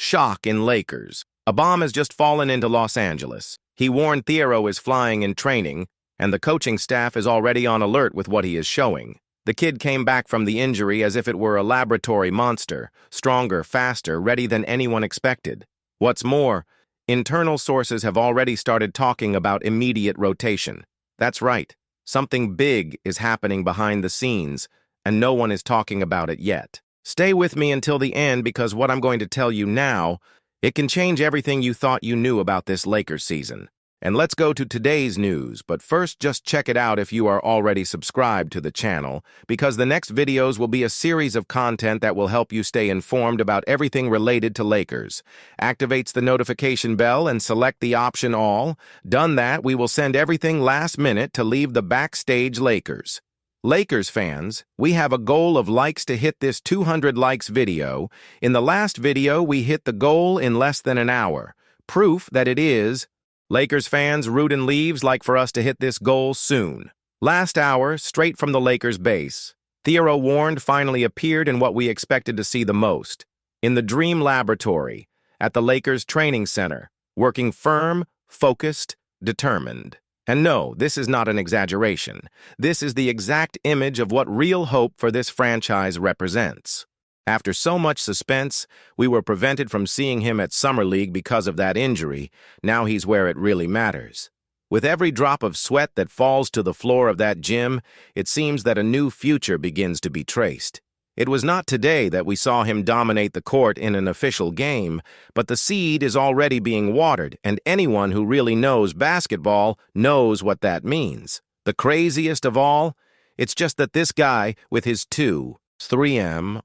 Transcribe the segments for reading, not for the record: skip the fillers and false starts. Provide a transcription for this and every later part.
Shock in Lakers. A bomb has just fallen into Los Angeles. He warned Thiero is flying in training, and the coaching staff is already on alert with what he is showing. The kid came back from the injury as if it were a laboratory monster, stronger, faster, ready than anyone expected. What's more, internal sources have already started talking about immediate rotation. That's right, something big is happening behind the scenes, and no one is talking about it yet. Stay with me until the end because what I'm going to tell you now, it can change everything you thought you knew about this Lakers season. And let's go to today's news, but first just check it out if you are already subscribed to the channel, because the next videos will be a series of content that will help you stay informed about everything related to Lakers. Activates the notification bell and select the option all. Done that, we will send everything last minute to leave the backstage Lakers. Lakers fans, we have a goal of likes to hit this 200 likes video. In the last video, we hit the goal in less than an hour. Proof that it is. Lakers fans, root and leaves like for us to hit this goal soon. Last hour, straight from the Lakers base. Thiero warned finally appeared in what we expected to see the most. In the Dream Laboratory, at the Lakers training center, working firm, focused, determined. And no, this is not an exaggeration. This is the exact image of what real hope for this franchise represents. After so much suspense, we were prevented from seeing him at Summer League because of that injury. Now he's where it really matters. With every drop of sweat that falls to the floor of that gym, it seems that a new future begins to be traced. It was not today that we saw him dominate the court in an official game, but the seed is already being watered, and anyone who really knows basketball knows what that means. The craziest of all, it's just that this guy, with his 3',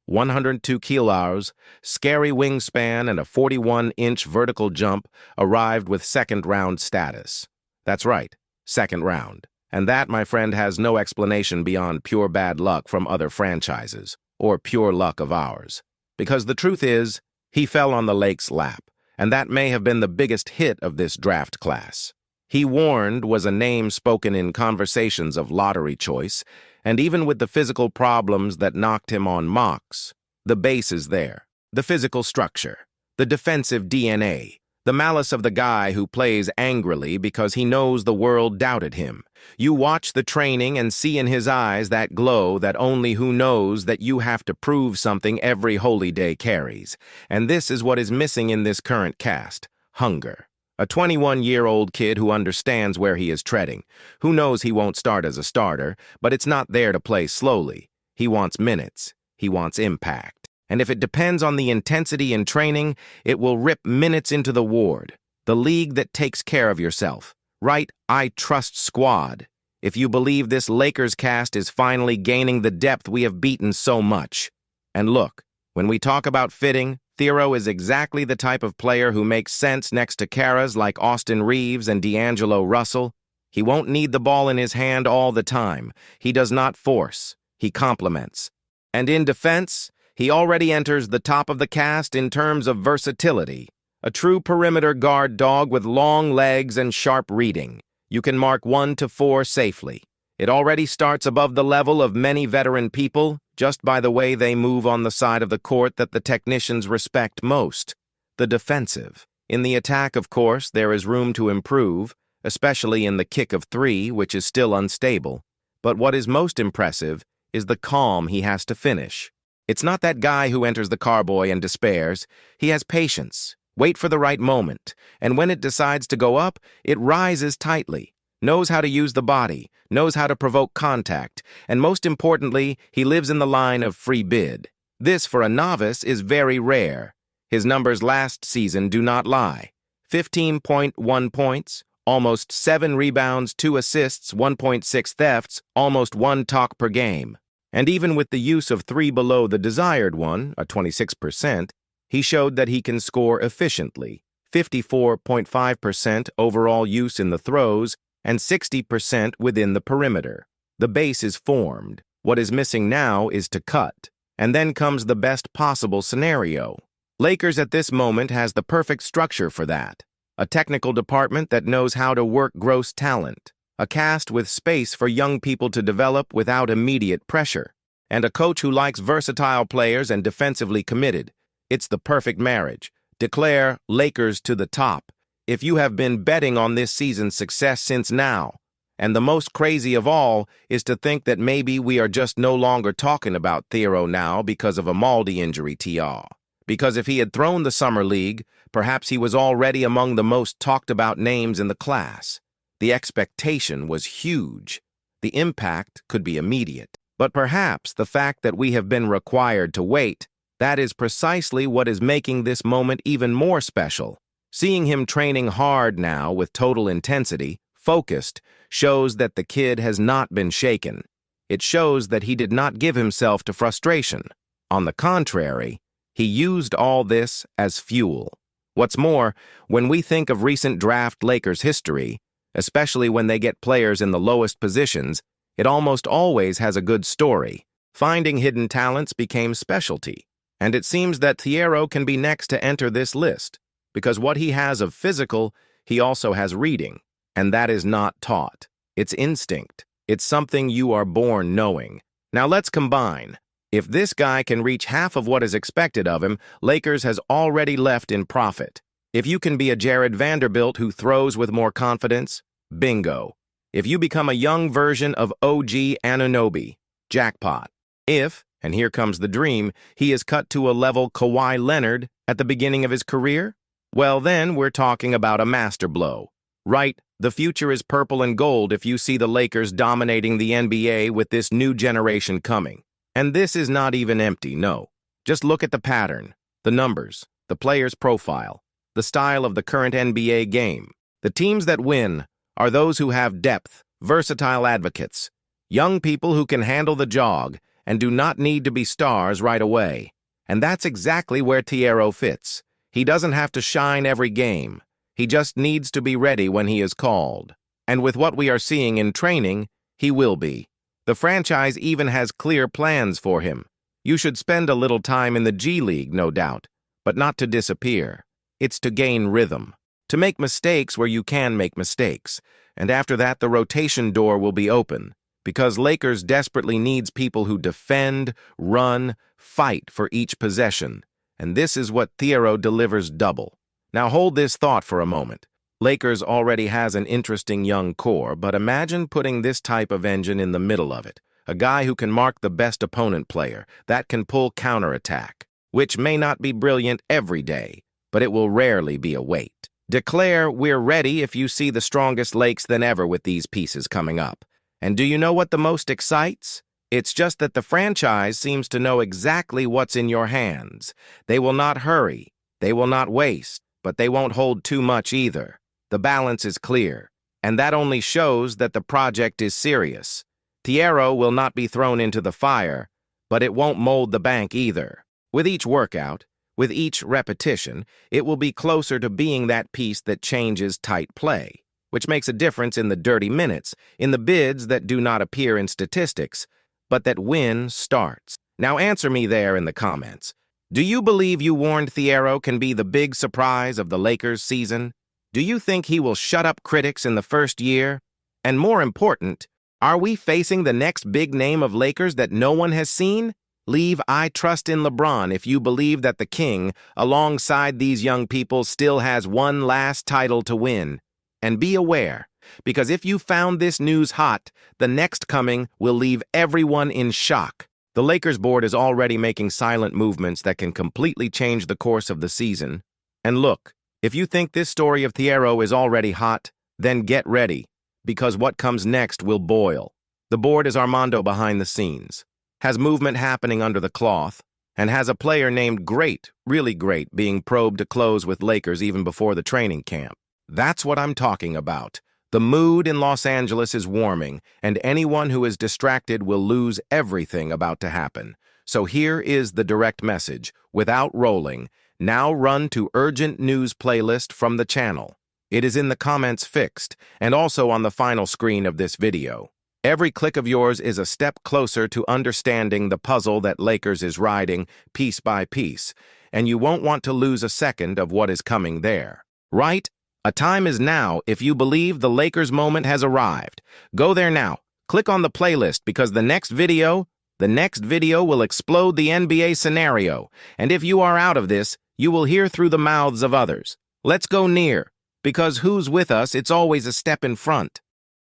102 kilos, scary wingspan, and a 41-inch vertical jump, arrived with second-round status. That's right, second round. And that, my friend, has no explanation beyond pure bad luck from other franchises, or pure luck of ours. Because the truth is, he fell on the Lakes' lap, and that may have been the biggest hit of this draft class. He warned was a name spoken in conversations of lottery choice, and even with the physical problems that knocked him on mocks, the base is there. The physical structure, the defensive DNA, the malice of the guy who plays angrily because he knows the world doubted him. You watch the training and see in his eyes that glow that only who knows that you have to prove something every holy day carries. And this is what is missing in this current cast: hunger. A 21-year-old kid who understands where he is treading, who knows he won't start as a starter, but it's not there to play slowly. He wants minutes. He wants impact. And if it depends on the intensity in training, it will rip minutes into the ward. The league that takes care of yourself. Right, I trust squad. If you believe this Lakers cast is finally gaining the depth we have beaten so much. And look, when we talk about fitting, Thiero is exactly the type of player who makes sense next to caras like Austin Reeves and D'Angelo Russell. He won't need the ball in his hand all the time. He does not force. He complements. And in defense, he already enters the top of the cast in terms of versatility. A true perimeter guard dog with long legs and sharp reading. You can mark 1 to 4 safely. It already starts above the level of many veteran people, just by the way they move on the side of the court that the technicians respect most, the defensive. In the attack, of course, there is room to improve, especially in the kick of 3, which is still unstable. But what is most impressive is the calm he has to finish. It's not that guy who enters the carboy and despairs. He has patience, wait for the right moment, and when it decides to go up, it rises tightly. Knows how to use the body, knows how to provoke contact, and most importantly, he lives in the line of free bid. This, for a novice, is very rare. His numbers last season do not lie. 15.1 points, almost 7 rebounds, 2 assists, 1.6 thefts, almost 1 talk per game. And even with the use of 3 below the desired one, a 26%, he showed that he can score efficiently. 54.5% overall use in the throws, and 60% within the perimeter. The base is formed. What is missing now is to cut. And then comes the best possible scenario. Lakers at this moment has the perfect structure for that. A technical department that knows how to work gross talent. A cast with space for young people to develop without immediate pressure. And a coach who likes versatile players and defensively committed. It's the perfect marriage. Declare Lakers to the top if you have been betting on this season's success since now. And the most crazy of all is to think that maybe we are just no longer talking about Thiero now because of a Maldi injury, TR. Because if he had thrown the Summer League, perhaps he was already among the most talked about names in the class. The expectation was huge. The impact could be immediate. But perhaps the fact that we have been required to wait, that is precisely what is making this moment even more special. Seeing him training hard now with total intensity, focused, shows that the kid has not been shaken. It shows that he did not give himself to frustration. On the contrary, he used all this as fuel. What's more, when we think of recent draft Lakers history, especially when they get players in the lowest positions, it almost always has a good story. Finding hidden talents became specialty. And it seems that Thiero can be next to enter this list, because what he has of physical, he also has reading. And that is not taught. It's instinct. It's something you are born knowing. Now let's combine. If this guy can reach half of what is expected of him, Lakers has already left in profit. If you can be a Jared Vanderbilt who throws with more confidence, bingo. If you become a young version of OG Anunoby, jackpot. If, and here comes the dream, he is cut to a level Kawhi Leonard at the beginning of his career, well then we're talking about a master blow. Right, the future is purple and gold if you see the Lakers dominating the NBA with this new generation coming. And this is not even empty, no. Just look at the pattern, the numbers, the player's profile, the style of the current NBA game. The teams that win are those who have depth, versatile advocates, young people who can handle the jog and do not need to be stars right away. And that's exactly where Thiero fits. He doesn't have to shine every game. He just needs to be ready when he is called. And with what we are seeing in training, he will be. The franchise even has clear plans for him. You should spend a little time in the G League, no doubt, but not to disappear. It's to gain rhythm, to make mistakes where you can make mistakes, and after that the rotation door will be open, because Lakers desperately needs people who defend, run, fight for each possession, and this is what Thiero delivers double. Now hold this thought for a moment. Lakers already has an interesting young core, but imagine putting this type of engine in the middle of it. A guy who can mark the best opponent player, that can pull counterattack, which may not be brilliant every day, but it will rarely be a weight. Declare we're ready if you see the strongest Lakes than ever with these pieces coming up. And do you know what the most excites? It's just that the franchise seems to know exactly what's in your hands. They will not hurry, they will not waste, but they won't hold too much either. The balance is clear, and that only shows that the project is serious. Thiero will not be thrown into the fire, but it won't mold the bank either. With each workout, with each repetition, it will be closer to being that piece that changes tight play, which makes a difference in the dirty minutes, in the bids that do not appear in statistics, but that win starts. Now answer me there in the comments. Do you believe you warned Thiero can be the big surprise of the Lakers season? Do you think he will shut up critics in the first year? And more important, are we facing the next big name of Lakers that no one has seen? Leave I trust in LeBron if you believe that the king, alongside these young people, still has one last title to win. And be aware, because if you found this news hot, the next coming will leave everyone in shock. The Lakers board is already making silent movements that can completely change the course of the season. And look, if you think this story of Thiero is already hot, then get ready, because what comes next will boil. The board is Armando behind the scenes, has movement happening under the cloth, and has a player named Great, really great, being probed to close with Lakers even before the training camp. That's what I'm talking about. The mood in Los Angeles is warming, and anyone who is distracted will lose everything about to happen. So here is the direct message, without rolling. Now run to urgent news playlist from the channel. It is in the comments fixed, and also on the final screen of this video. Every click of yours is a step closer to understanding the puzzle that Lakers is riding piece by piece, and you won't want to lose a second of what is coming there. Right? A time is now if you believe the Lakers moment has arrived. Go there now. Click on the playlist because the next video will explode the NBA scenario. And if you are out of this, You will hear through the mouths of others. Let's go near, because who's with us, it's always a step in front.